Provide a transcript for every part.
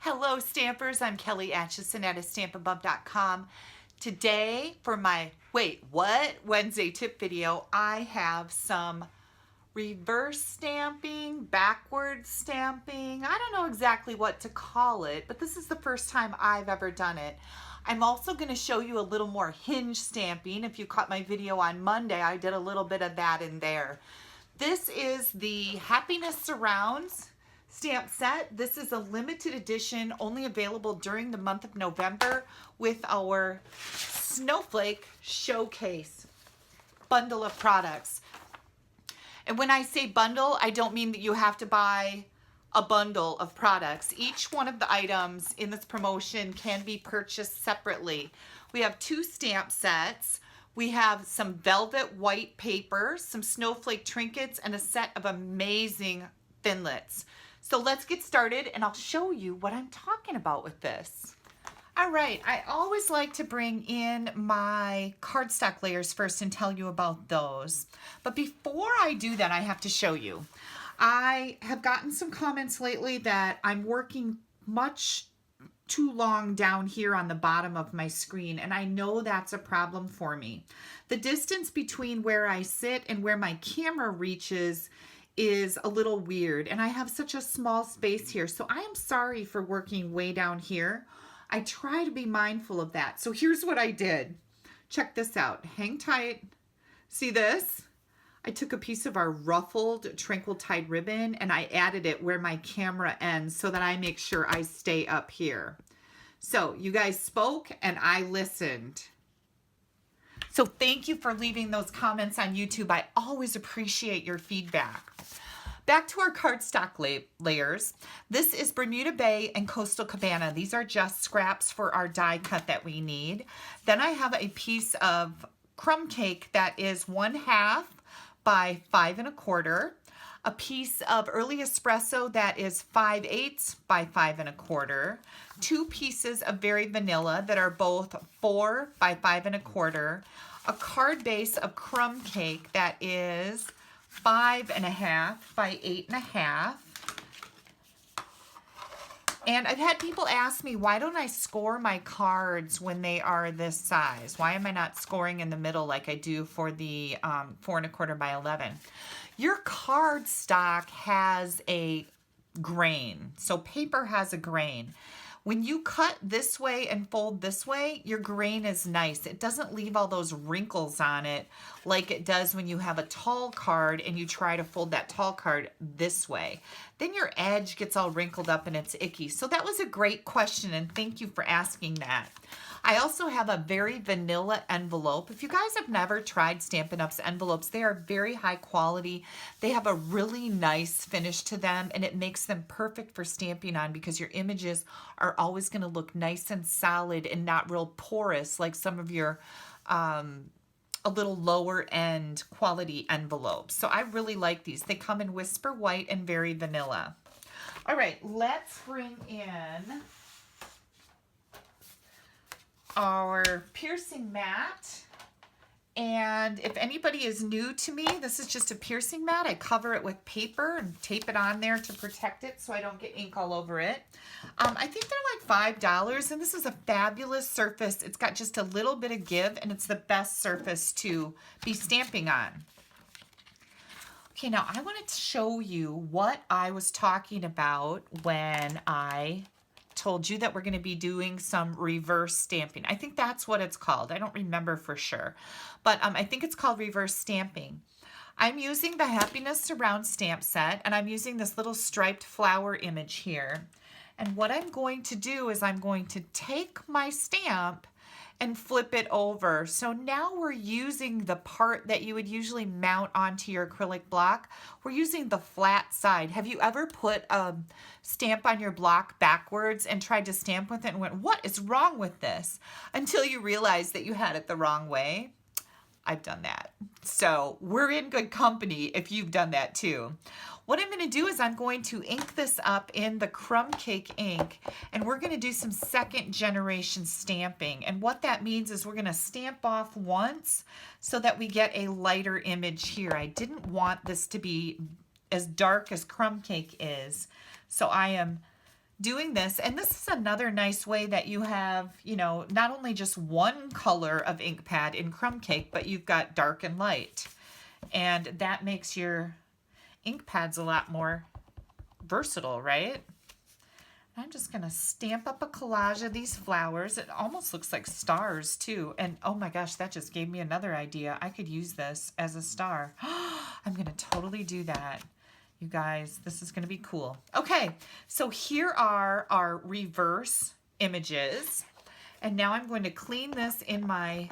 Hello Stampers, I'm Kelly Acheson at Stampin Up.com. Today for my Wednesday tip video, I have some reverse stamping, backward stamping. I don't know exactly what to call it, but this is the first time I've ever done it. I'm also going to show you a little more hinge stamping. If you caught my video on Monday, I did a little bit of that in there. This is the Happiness Surrounds stamp set. This is a limited edition, only available during the month of November with our Snowflake Showcase bundle of products. And when I say bundle, I don't mean that you have to buy a bundle of products. Each one of the items in this promotion can be purchased separately. We have 2 stamp sets. We have some velvet white paper, some snowflake trinkets, and a set of amazing Thinlits. So let's get started and I'll show you what I'm talking about with this. All right, I always like to bring in my cardstock layers first and tell you about those. But before I do that, I have to show you. I have gotten some comments lately that I'm working much too long down here on the bottom of my screen, and I know that's a problem for me. The distance between where I sit and where my camera reaches is a little weird, and I have such a small space here, so I am sorry for working way down here. I try to be mindful of that. So here's what I did. Check this out. Hang tight. See this? I took a piece of our ruffled tranquil tide ribbon and I added it where my camera ends so that I make sure I stay up here. So you guys spoke and I listened. So thank you for leaving those comments on YouTube. I always appreciate your feedback. Back to our cardstock layers. This is Bermuda Bay and Coastal Cabana. These are just scraps for our die cut that we need. Then I have a piece of crumb cake that is 1/2 by 5 1/4. A piece of early espresso that is 5/8 by 5 1/4. 2 pieces of very vanilla that are both 4 by 5 1/4. A card base of crumb cake that is 5 1/2 by 8 1/2. And I've had people ask me, why don't I score my cards when they are this size? Why am I not scoring in the middle like I do for the 4 1/4 by 11? Your cardstock has a grain. So paper has a grain. When you cut this way and fold this way, your grain is nice. It doesn't leave all those wrinkles on it like it does when you have a tall card and you try to fold that tall card this way. Then your edge gets all wrinkled up and it's icky. So that was a great question and thank you for asking that. I also have a very vanilla envelope. If you guys have never tried Stampin' Up's envelopes, they are very high quality. They have a really nice finish to them and it makes them perfect for stamping on because your images are always going to look nice and solid and not real porous like some of your a little lower end quality envelopes. So I really like these. They come in Whisper White and Very Vanilla. All right, let's bring in our piercing mat. And if anybody is new to me, this is just a piercing mat. I cover it with paper and tape it on there to protect it so I don't get ink all over it. I think they're like $5 and this is a fabulous surface. It's got just a little bit of give and it's the best surface to be stamping on. Okay, now I wanted to show you what I was talking about when I told you that we're going to be doing some reverse stamping. I think that's what it's called. I don't remember for sure, but I think it's called reverse stamping. I'm using the Happiness Surround stamp set and I'm using this little striped flower image here. And what I'm going to do is I'm going to take my stamp and flip it over. So now we're using the part that you would usually mount onto your acrylic block. We're using the flat side. Have you ever put a stamp on your block backwards and tried to stamp with it and went, what is wrong with this? Until you realize that you had it the wrong way? I've done that. So we're in good company if you've done that too. What I'm going to do is I'm going to ink this up in the crumb cake ink and we're going to do some second generation stamping. And what that means is we're going to stamp off once so that we get a lighter image here. I didn't want this to be as dark as crumb cake is. So I am doing this. And this is another nice way that you have, you know, not only just one color of ink pad in crumb cake, but you've got dark and light. And that makes your ink pads a lot more versatile, right? I'm just gonna stamp up a collage of these flowers. It almost looks like stars too. And oh my gosh, that just gave me another idea. I could use this as a star. I'm gonna totally do that. You guys, this is gonna be cool. Okay, so here are our reverse images. And now I'm going to clean this in my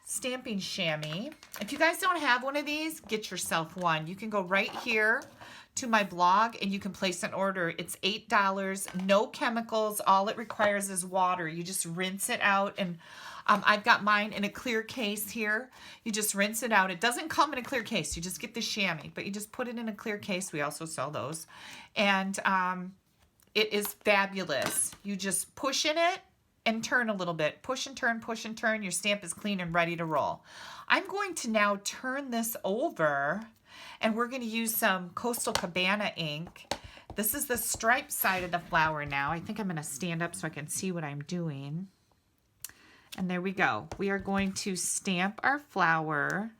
stamping chamois. If you guys don't have one of these, get yourself one. You can go right here to my blog and you can place an order. It's $8, no chemicals. All it requires is water. You just rinse it out, and I've got mine in a clear case here. You just rinse it out. It doesn't come in a clear case. You just get the chamois, but you just put it in a clear case. We also sell those. And it is fabulous. You just push in it and turn a little bit. Push and turn, push and turn. Your stamp is clean and ready to roll. I'm going to now turn this over, and we're going to use some Coastal Cabana ink. This is the striped side of the flower now. I think I'm going to stand up so I can see what I'm doing. And there we go. We are going to stamp our flower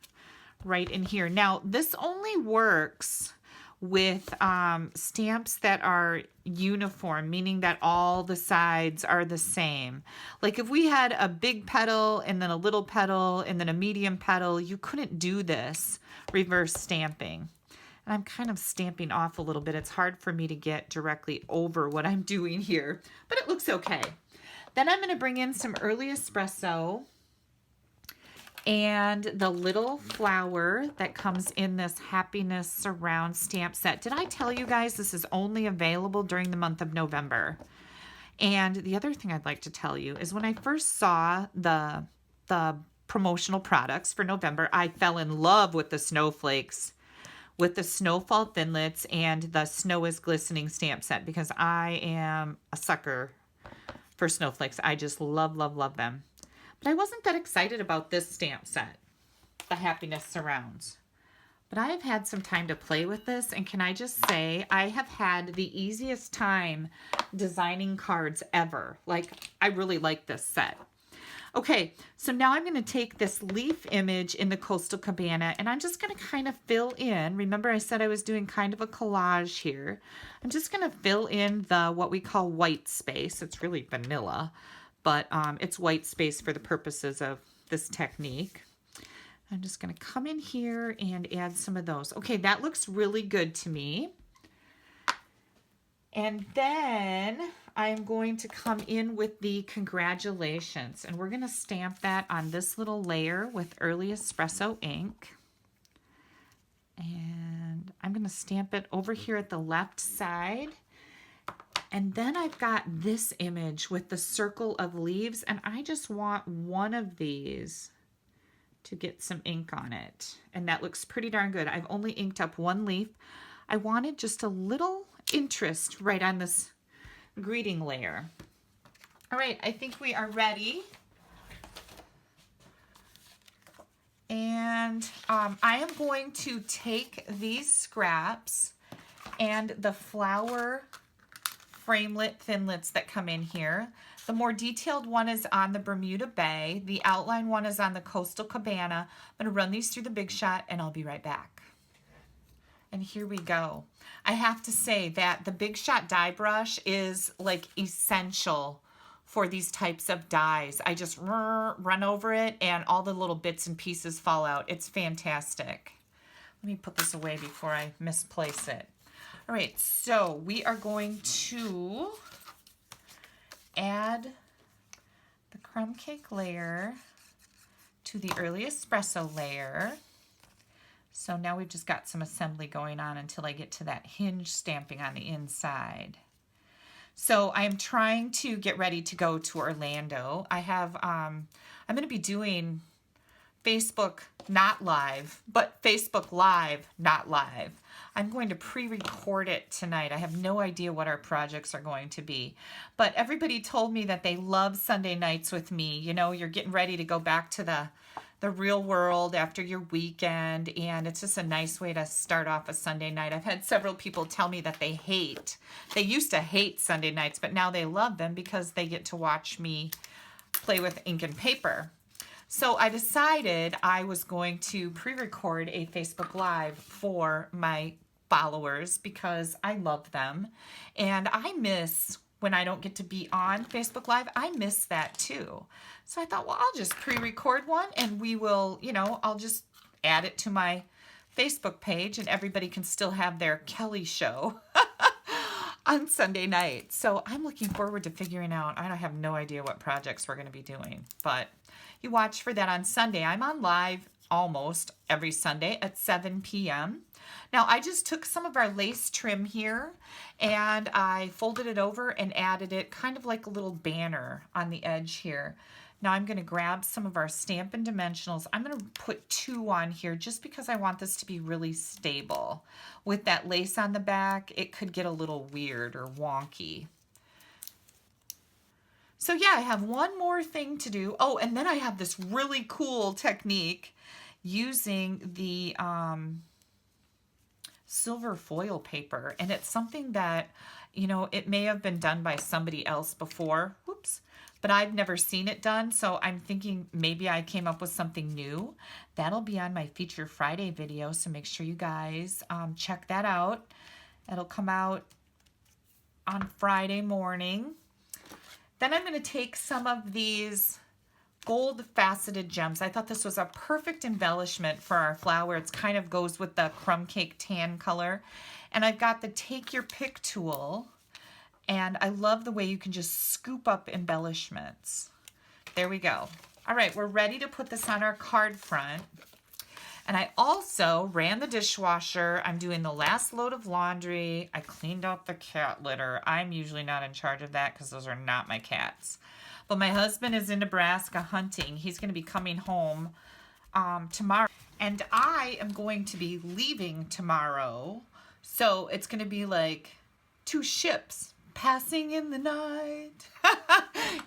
right in here. Now, this only works with stamps that are uniform, meaning that all the sides are the same. Like if we had a big petal and then a little petal and then a medium petal, you couldn't do this reverse stamping. And I'm kind of stamping off a little bit. It's hard for me to get directly over what I'm doing here, but it looks okay. Then I'm going to bring in some early espresso and the little flower that comes in this Happiness Surround stamp set. Did I tell you guys this is only available during the month of November? And the other thing I'd like to tell you is when I first saw the promotional products for November, I fell in love with the snowflakes, with the Snowfall Thinlits and the Snow is Glistening stamp set, because I am a sucker for snowflakes. I just love, love, love them. But I wasn't that excited about this stamp set, the Happiness Surrounds. But I have had some time to play with this, and can I just say, I have had the easiest time designing cards ever. Like, I really like this set. Okay, so now I'm going to take this leaf image in the Coastal Cabana, and I'm just going to kind of fill in. Remember I said I was doing kind of a collage here. I'm just going to fill in the what we call white space. It's really vanilla, but it's white space for the purposes of this technique. I'm just going to come in here and add some of those. Okay, that looks really good to me. And then I'm going to come in with the congratulations, and we're going to stamp that on this little layer with early espresso ink. And I'm going to stamp it over here at the left side. And then I've got this image with the circle of leaves, and I just want one of these to get some ink on it. And that looks pretty darn good. I've only inked up one leaf. I wanted just a little interest right on this greeting layer. All right, I think we are ready. And I am going to take these scraps and the flower framelit thinlits that come in here. The more detailed one is on the Bermuda Bay. The outline one is on the Coastal Cabana. I'm going to run these through the Big Shot, and I'll be right back. And here we go. I have to say that the Big Shot die brush is like essential for these types of dies. I just run over it and all the little bits and pieces fall out. It's fantastic. Let me put this away before I misplace it. All right, so we are going to add the crumb cake layer to the early espresso layer. So now we've just got some assembly going on until I get to that hinge stamping on the inside. So I am trying to get ready to go to Orlando. I have, I'm going to be doing Facebook not live, but Facebook Live not live. I'm going to pre-record it tonight. I have no idea what our projects are going to be. But everybody told me that they love Sunday nights with me. You know, you're getting ready to go back to the real world after your weekend, and it's just a nice way to start off a Sunday night. I've had several people tell me that they used to hate Sunday nights, but now they love them because they get to watch me play with ink and paper. So I decided I was going to pre-record a Facebook Live for my followers because I love them, and I miss when I don't get to be on Facebook Live. I miss that too. So I thought, well, I'll just pre-record one, and we will, I'll just add it to my Facebook page, and everybody can still have their Kelly show on Sunday night. So I'm looking forward to figuring out. I have no idea what projects we're going to be doing, but you watch for that on Sunday. I'm on live almost every Sunday at 7 p.m. Now, I just took some of our lace trim here and I folded it over and added it kind of like a little banner on the edge here. Now I'm going to grab some of our Stampin' Dimensionals. I'm going to put 2 on here just because I want this to be really stable. With that lace on the back, it could get a little weird or wonky. So yeah, I have one more thing to do. Oh, and then I have this really cool technique using the silver foil paper. And it's something that, it may have been done by somebody else before. Whoops. But I've never seen it done, so I'm thinking maybe I came up with something new. That'll be on my Feature Friday video, so make sure you guys check that out. It'll come out on Friday morning. Then I'm going to take some of these gold faceted gems. I thought this was a perfect embellishment for our flower. It kind of goes with the crumb cake tan color. And I've got the Take Your Pick tool. And I love the way you can just scoop up embellishments. There we go. All right, we're ready to put this on our card front. And I also ran the dishwasher. I'm doing the last load of laundry. I cleaned out the cat litter. I'm usually not in charge of that because those are not my cats. But my husband is in Nebraska hunting. He's going to be coming home tomorrow. And I am going to be leaving tomorrow. So it's going to be like 2 ships passing in the night.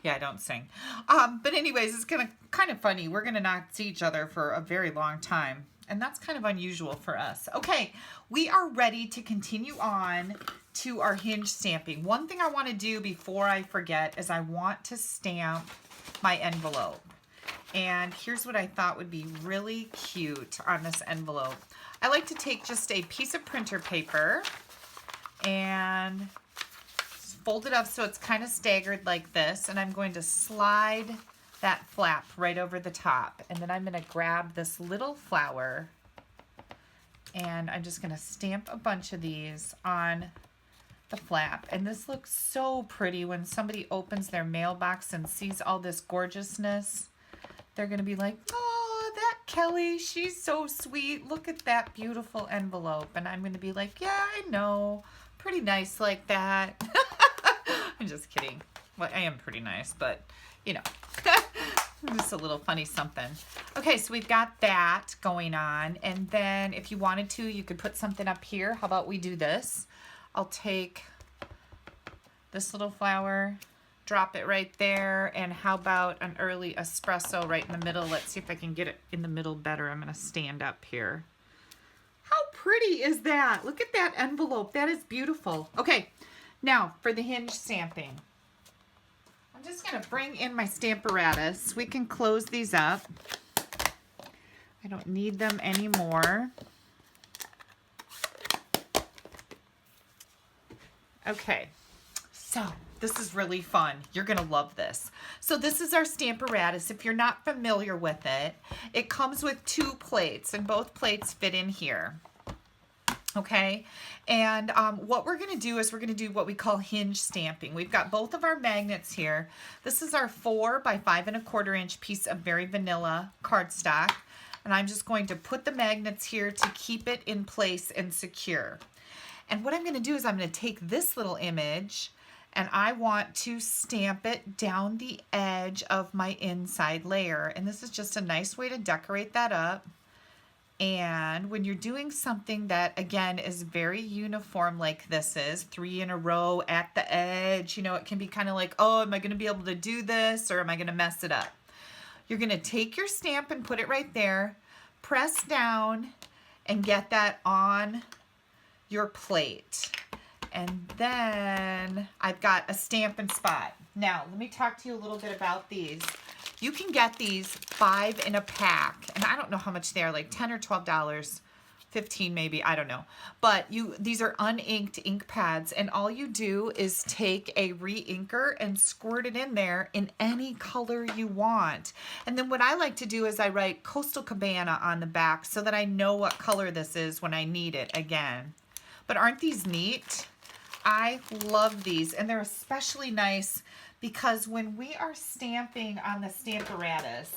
Yeah, I don't sing. But anyways, it's gonna kind of funny. We're gonna not see each other for a very long time, and that's kind of unusual for us. Okay, we are ready to continue on to our hinge stamping. One thing I want to do before I forget is I want to stamp my envelope. And here's what I thought would be really cute on this envelope. I like to take just a piece of printer paper and fold it up so it's kind of staggered like this, and I'm going to slide that flap right over the top. And then I'm going to grab this little flower and I'm just going to stamp a bunch of these on the flap. And this looks so pretty when somebody opens their mailbox and sees all this gorgeousness. They're going to be like, oh, that Kelly, she's so sweet. Look at that beautiful envelope. And I'm going to be like, yeah, I know. Pretty nice like that. I'm just kidding. Well, I am pretty nice, but, just a little funny something. Okay, so we've got that going on. And then if you wanted to, you could put something up here. How about we do this? I'll take this little flower, drop it right there. And how about an early espresso right in the middle? Let's see if I can get it in the middle better. I'm going to stand up here. How pretty is that? Look at that envelope. That is beautiful. Okay. Now, for the hinge stamping, I'm just going to bring in my Stamparatus. We can close these up. I don't need them anymore. Okay, so this is really fun. You're going to love this. So this is our Stamparatus. If you're not familiar with it, it comes with 2 plates, and both plates fit in here. Okay, and what we're going to do is we're going to do what we call hinge stamping. We've got both of our magnets here. This is our 4 by 5 1/4 inch piece of very vanilla cardstock, and I'm just going to put the magnets here to keep it in place and secure. And what I'm going to do is I'm going to take this little image and I want to stamp it down the edge of my inside layer. And this is just a nice way to decorate that up. And when you're doing something that, again, is very uniform like this is, 3 in a row at the edge, it can be kind of like, oh, am I going to be able to do this or am I going to mess it up? You're gonna take your stamp and put it right there, press down, and get that on your plate. And then I've got a Stampin' Spot. Now, let me talk to you a little bit about these. You can get these 5 in a pack, and I don't know how much they are, like $10 or $12, 15 maybe, I don't know. But these are uninked ink pads, and all you do is take a re-inker and squirt it in there in any color you want. And then what I like to do is I write Coastal Cabana on the back so that I know what color this is when I need it again. But aren't these neat? I love these, and they're especially nice because when we are stamping on the Stamparatus,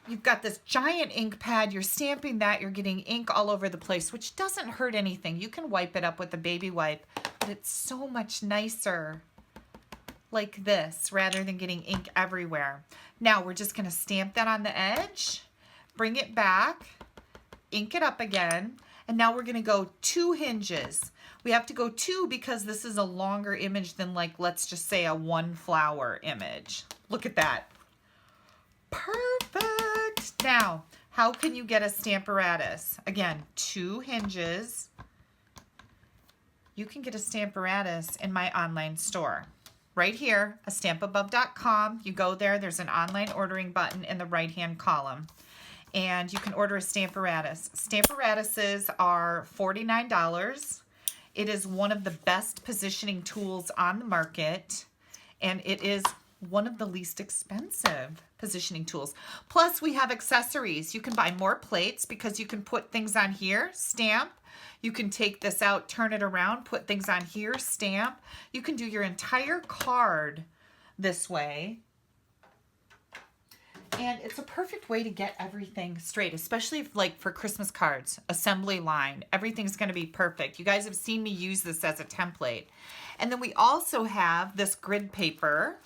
you've got this giant ink pad, you're stamping that, you're getting ink all over the place, which doesn't hurt anything. You can wipe it up with a baby wipe, but it's so much nicer like this rather than getting ink everywhere. Now we're just gonna stamp that on the edge, bring it back, ink it up again, and now we're gonna go 2 hinges. We have to go 2 because this is a longer image than, like, let's just say a 1 flower image. Look at that. Perfect. Now, how can you get a Stamparatus? Again, 2 hinges. You can get a Stamparatus in my online store. Right here, stampabove.com. You go there, there's an online ordering button in the right-hand column. And you can order a Stamparatus. Stamparatuses are $49. It is one of the best positioning tools on the market, and it is one of the least expensive positioning tools. Plus, we have accessories. You can buy more plates because you can put things on here, stamp. You can take this out, turn it around, put things on here, stamp. You can do your entire card this way. And it's a perfect way to get everything straight, especially if, like, for Christmas cards, assembly line, everything's going to be perfect. You guys have seen me use this as a template. And then we also have this grid paper.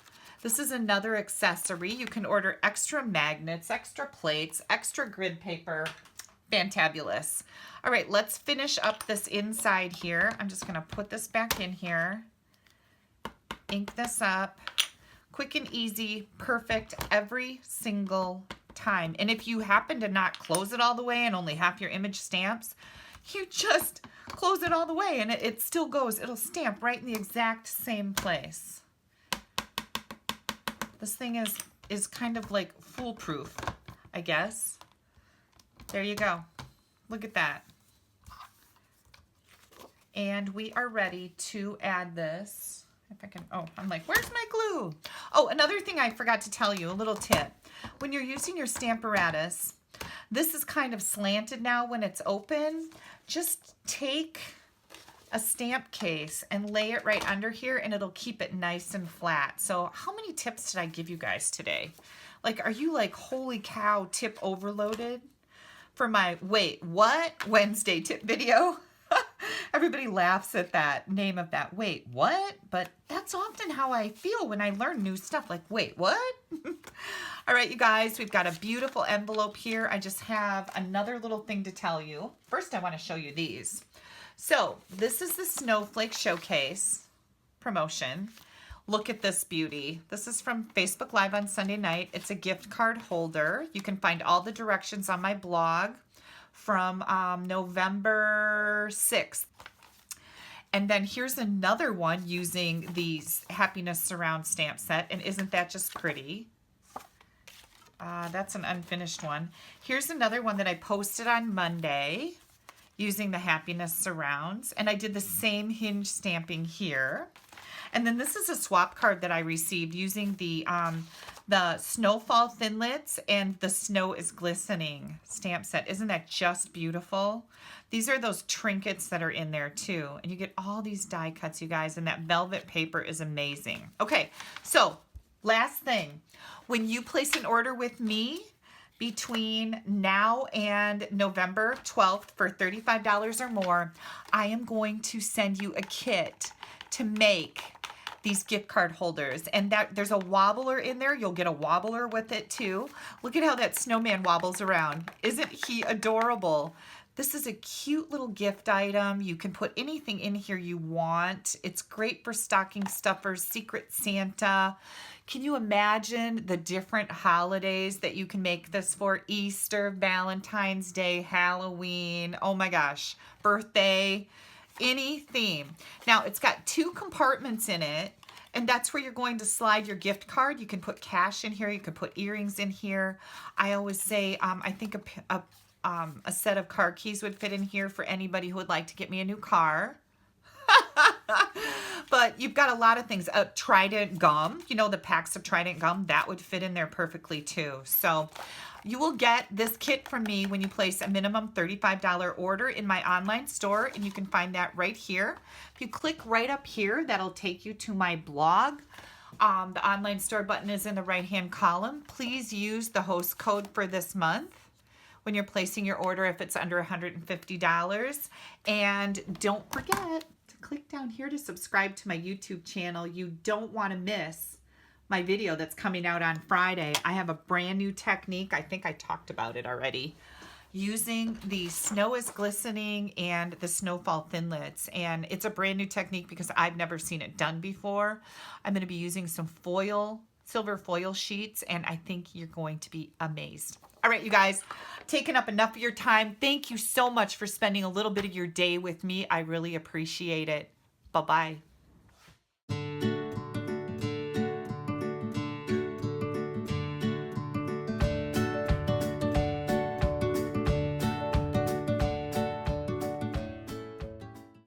This is another accessory. You can order extra magnets, extra plates, extra grid paper. Fantabulous. All right, let's finish up this inside here. I'm just going to put this back in here, ink this up. Quick and easy, perfect every single time. And if you happen to not close it all the way and only half your image stamps, you just close it all the way and it still goes. It'll stamp right in the exact same place. This thing is kind of like foolproof, I guess. There you go. Look at that. And we are ready to add this. If I can, oh, I'm like, where's my glue? Oh, another thing I forgot to tell you, a little tip. When you're using your Stamparatus, this is kind of slanted now when it's open. Just take a stamp case and lay it right under here and it'll keep it nice and flat. So how many tips did I give you guys today? Like, are you like, holy cow, tip overloaded for my, wait, what? Wednesday tip video? Everybody laughs at that name of that. Wait, what? But that's often how I feel when I learn new stuff. Like, wait, what? All right, you guys, we've got a beautiful envelope here. I just have another little thing to tell you. First, I want to show you these. So this is the Snowflake Showcase promotion. Look at this beauty. This is from Facebook Live on Sunday night. It's a gift card holder. You can find all the directions on my blog from November 6th. And then here's another one using these Happiness Surround stamp set. And isn't that just pretty? That's an unfinished one. Here's another one that I posted on Monday using the Happiness Surrounds. And I did the same Hinge stamping here. And then this is a swap card that I received using the Snowfall Thinlits and the Snow is Glistening stamp set. Isn't that just beautiful? These are those trinkets that are in there too. And you get all these die cuts, you guys, and that velvet paper is amazing. Okay, so last thing. When you place an order with me between now and November 12th for $35 or more, I am going to send you a kit to make these gift card holders. And that there's a wobbler in there. You'll get a wobbler with it too. Look at how that snowman wobbles around. Isn't he adorable? This is a cute little gift item. You can put anything in here you want. It's great for stocking stuffers, Secret Santa. Can you imagine the different holidays that you can make this for? Easter, Valentine's Day, Halloween, oh my gosh, birthday, any theme. Now, it's got 2 compartments in it, and that's where you're going to slide your gift card. You can put cash in here. You can put earrings in here. I always say, I think a set of car keys would fit in here for anybody who would like to get me a new car. But you've got a lot of things. Trident gum, you know, the packs of Trident gum, that would fit in there perfectly too. So you will get this kit from me when you place a minimum $35 order in my online store, and you can find that right here. If you click right up here, that'll take you to my blog. The online store button is in the right-hand column. Please use the host code for this month when you're placing your order if it's under $150. And don't forget to click down here to subscribe to my YouTube channel. You don't want to miss my video that's coming out on Friday. I have a brand new technique. I think I talked about it already. Using the Snow is Glistening and the Snowfall Thinlits. And it's a brand new technique because I've never seen it done before. I'm going to be using some foil, silver foil sheets, and I think you're going to be amazed. All right, you guys, taken up enough of your time. Thank you so much for spending a little bit of your day with me. I really appreciate it. Bye-bye.